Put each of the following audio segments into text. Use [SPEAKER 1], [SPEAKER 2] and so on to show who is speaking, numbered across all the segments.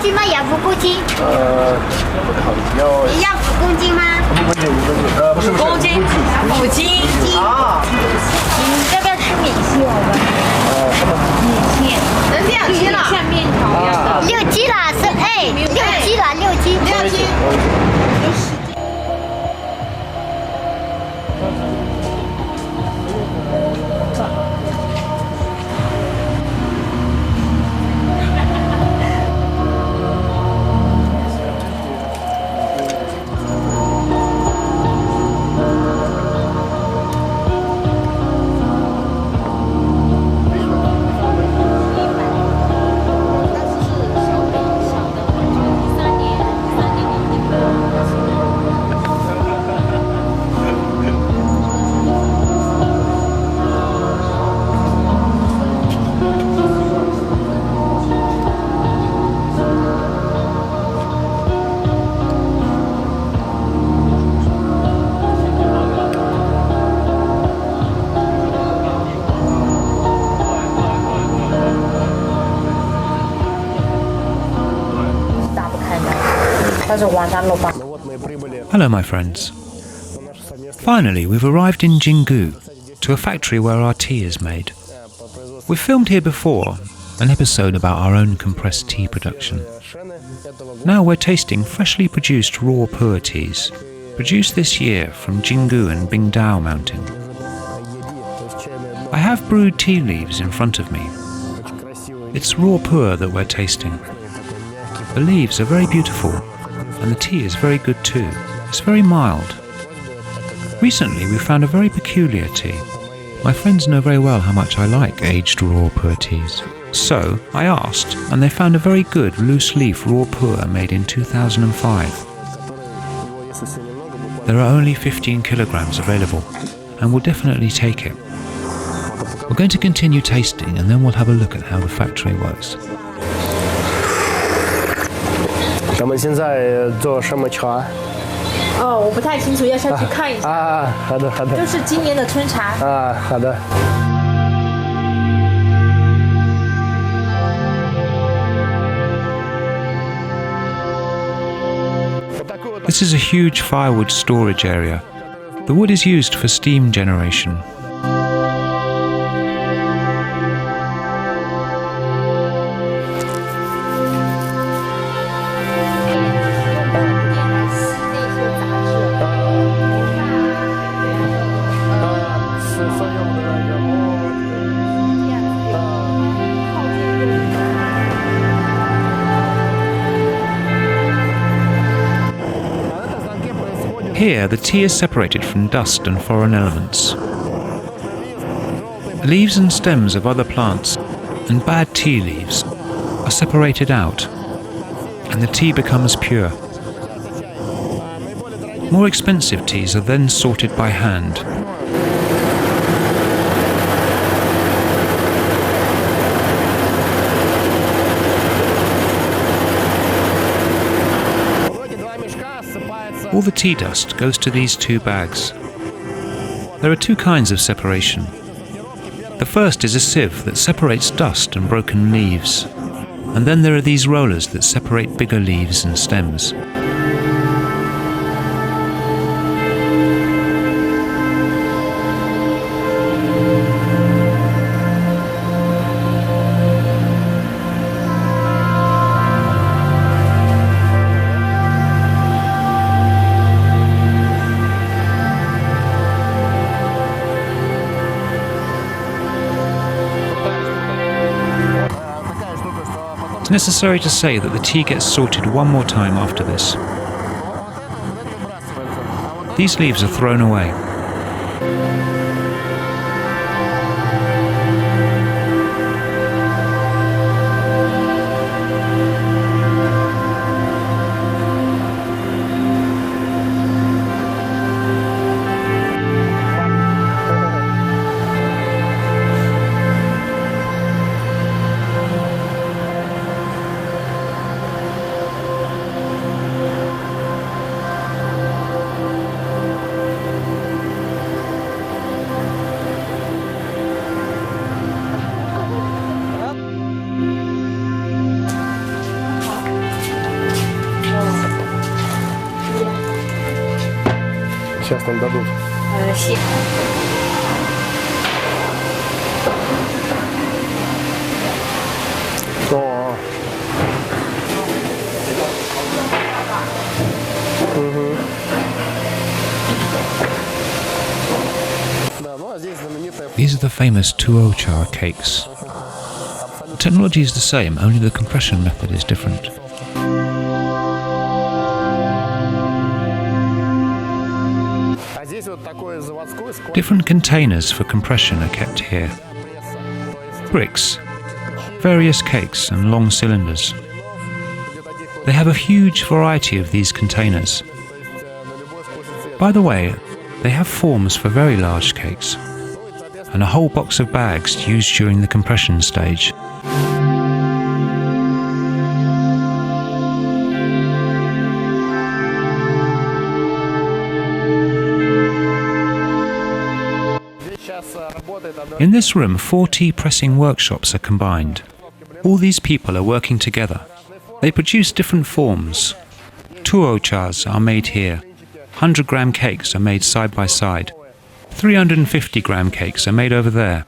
[SPEAKER 1] 斤吗？养父公斤？要5公斤吗
[SPEAKER 2] 5公斤，5斤啊！
[SPEAKER 1] 要不要吃米线？米线能2斤了，像面条一样的。6斤了，6斤了，6斤，6斤。
[SPEAKER 3] Hello, my friends. Finally, we've arrived in Jinggu, to a factory where our tea is made. We've filmed here before, an episode about our own compressed tea production. Now we're tasting freshly produced raw pu-erh teas, produced this year from Jinggu and Bingdao Mountain. I have brewed tea leaves in front of me. It's raw pu-erh that we're tasting. The leaves are very beautiful, and the tea is very good too. It's very mild. Recently we found a very peculiar tea. My friends know very well how much I like aged raw pu-erh teas. So I asked, and they found a very good loose leaf raw pu-erh made in 2005. There are only 15 kilograms available, and we'll definitely take it. We're going to continue tasting, and then we'll have a look at how the factory works.
[SPEAKER 4] 咱们现在做什么茶？
[SPEAKER 2] 我不太清楚，要下去看一下。
[SPEAKER 4] 好的。
[SPEAKER 2] 就是今年的春茶。
[SPEAKER 4] 好的。
[SPEAKER 3] This is a huge firewood storage area. The wood is used for steam generation. Here, the tea is separated from dust and foreign elements. Leaves and stems of other plants and bad tea leaves are separated out, and the tea becomes pure. More expensive teas are then sorted by hand. All the tea dust goes to these 2 bags. There are 2 kinds of separation. The first is a sieve that separates dust and broken leaves, and then there are these rollers that separate bigger leaves and stems. It's necessary to say that the tea gets sorted one more time after this. These leaves are thrown away.
[SPEAKER 4] Сейчас нам дадут. О. Угу.
[SPEAKER 3] These are the famous pu-erh cakes. The technology is the same, only the compression method is different. Different containers for compression are kept here. Bricks, various cakes and long cylinders. They have a huge variety of these containers. By the way, they have forms for very large cakes, and a whole box of bags used during the compression stage. In this room, 4 tea pressing workshops are combined. All these people are working together. They produce different forms. 2-oh-chas are made here. 100-gram cakes are made side by side. 350-gram cakes are made over there.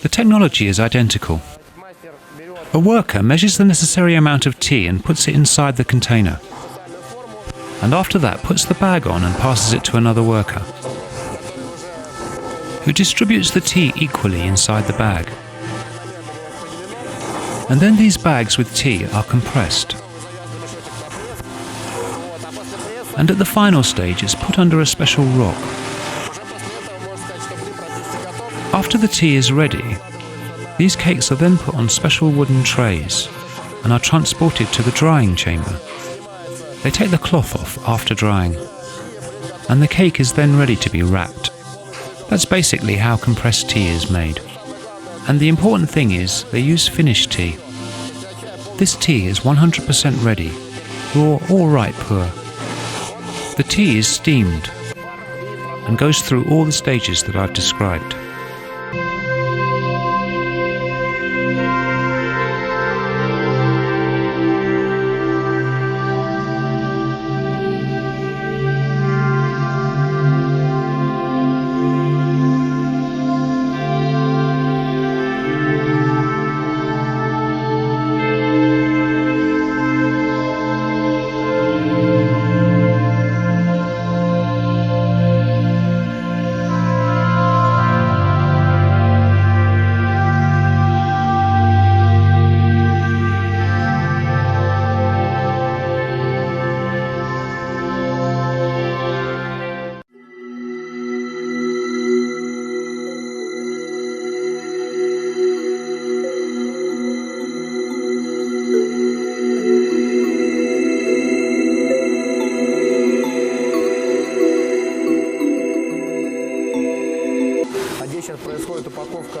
[SPEAKER 3] The technology is identical. A worker measures the necessary amount of tea and puts it inside the container. And after that puts the bag on and passes it to another worker, who distributes the tea equally inside the bag. And then these bags with tea are compressed. And at the final stage it's put under a special rock. After the tea is ready, these cakes are then put on special wooden trays and are transported to the drying chamber. They take the cloth off after drying, and the cake is then ready to be wrapped. That's basically how compressed tea is made. And the important thing is they use finished tea. This tea is 100% ready, raw or ripe pu-erh. The tea is steamed and goes through all the stages that I've described.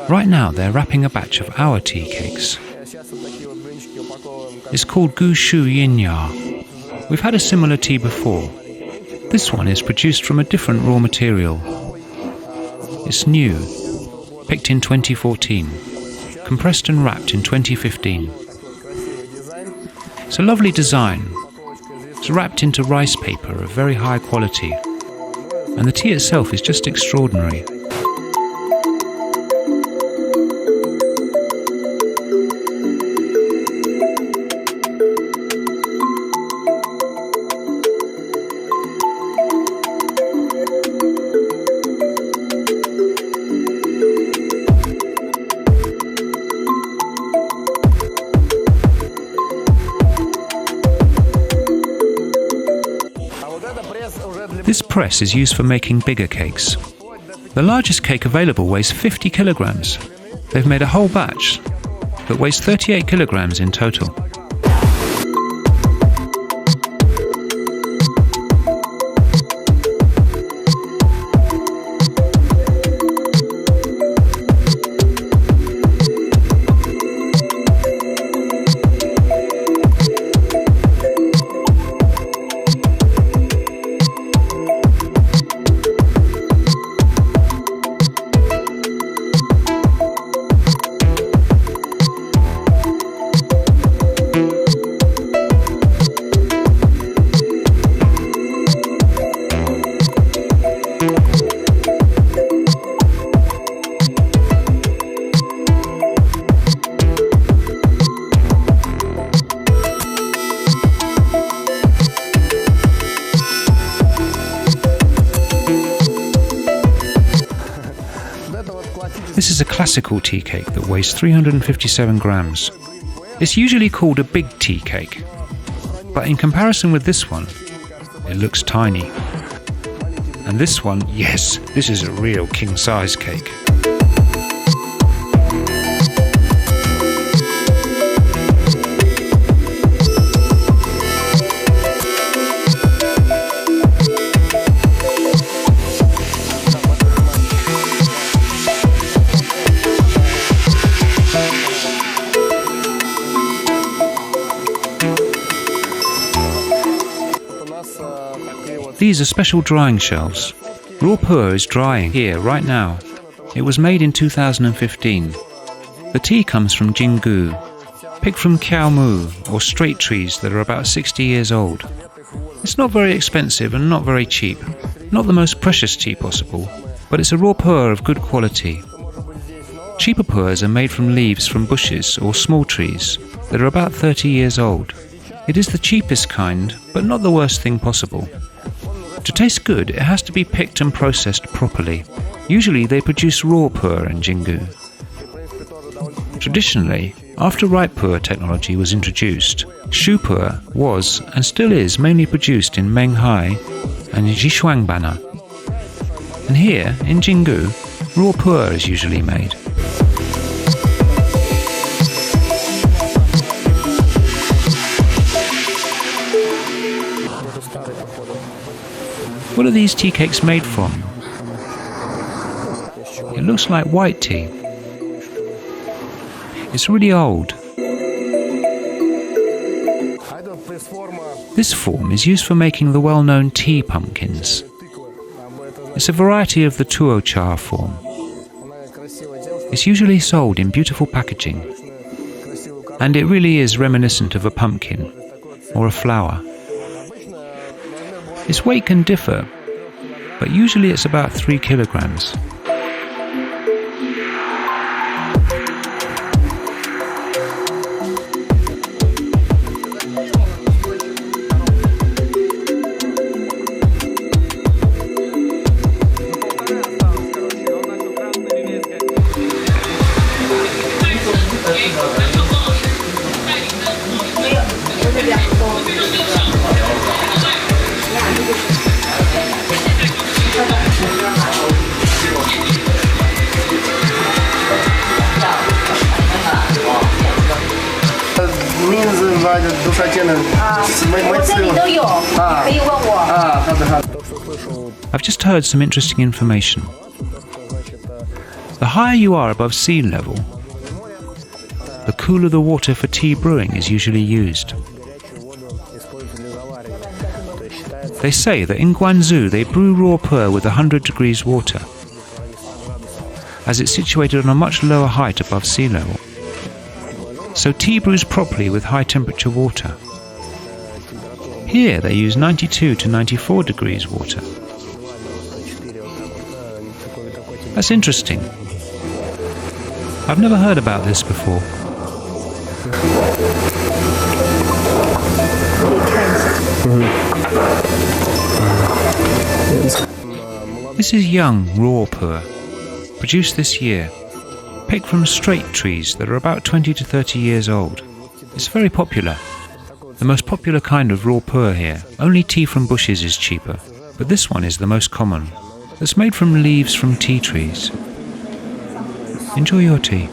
[SPEAKER 3] Right now they're wrapping a batch of our tea cakes. It's called Gu Shu Yin Ya. We've had a similar tea before. This one is produced from a different raw material. It's new, picked in 2014, compressed and wrapped in 2015. It's a lovely design. It's wrapped into rice paper of very high quality, and the tea itself is just extraordinary. This press is used for making bigger cakes. The largest cake available weighs 50 kilograms. They've made a whole batch that weighs 38 kilograms in total. classical tea cake that weighs 357 grams. It's usually called a big tea cake, but in comparison with this one, it looks tiny. And this one, yes, this is a real king-size cake. These are special drying shelves. Raw pu-erh is drying here right now. It was made in 2015. The tea comes from Jinggu, picked from kiao mu, or straight trees that are about 60 years old. It's not very expensive and not very cheap. Not the most precious tea possible, but it's a raw pu-erh of good quality. Cheaper pu-erhs are made from leaves from bushes or small trees that are about 30 years old. It is the cheapest kind, but not the worst thing possible. To taste good, it has to be picked and processed properly. Usually they produce raw pu-erh in Jinggu. Traditionally, after ripe pu-erh technology was introduced, shu pu-erh was and still is mainly produced in Moychay and Zhishuangbana. And here, in Jinggu, raw pu-erh is usually made. What are these tea cakes made from? It looks like white tea. It's really old. This form is used for making the well-known tea pumpkins. It's a variety of the Moychay form. It's usually sold in beautiful packaging, and it really is reminiscent of a pumpkin or a flower. Its weight can differ, but usually it's about 3 kilograms. I've just heard some interesting information. The higher you are above sea level, the cooler the water for tea brewing is usually used. They say that in Guangzhou they brew raw pu-erh with 100 degrees water, as it's situated on a much lower height above sea level. So tea brews properly with high temperature water. Here they use 92 to 94 degrees water. That's interesting. I've never heard about this before. This is young raw pu-erh, produced this year, picked from straight trees that are about 20 to 30 years old. It's very popular. The most popular kind of raw pu-erh here. Only tea from bushes is cheaper, but this one is the most common. It's made from leaves from tea trees. Enjoy your tea.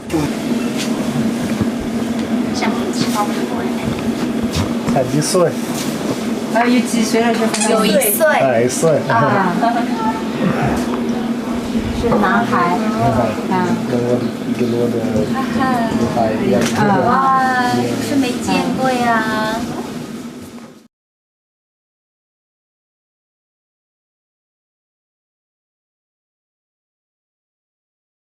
[SPEAKER 1] Wow, 是没见过呀。